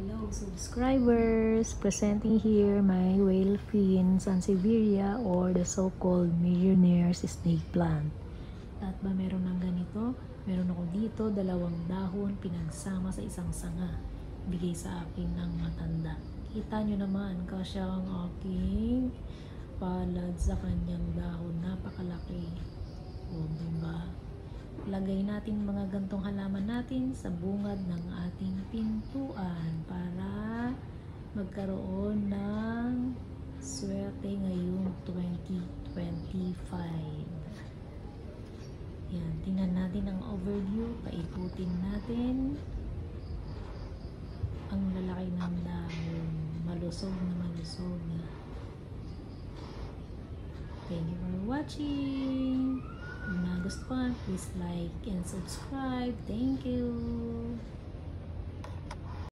Hello subscribers! Presenting here my whale fin sansevieria or the so-called millionaire's snake plant. At ba meron ng ganito? Meron ako dito, 2 dahon pinagsama sa isang sanga. Bigay sa akin ng matanda. Kita nyo naman, kasya ang aking palad sa kanyang dahon. Napakalaki. O, diba? Lagay natin mga gantong halaman natin sa bungad ng ating pintuan para magkaroon ng swerte ngayong 2025. Yan, tingnan natin ang overview, paikutin natin ang lalaki ng dahon, malusog na malusog na. Thank you for watching. Kung nagustuhan, please like and subscribe. Thank you.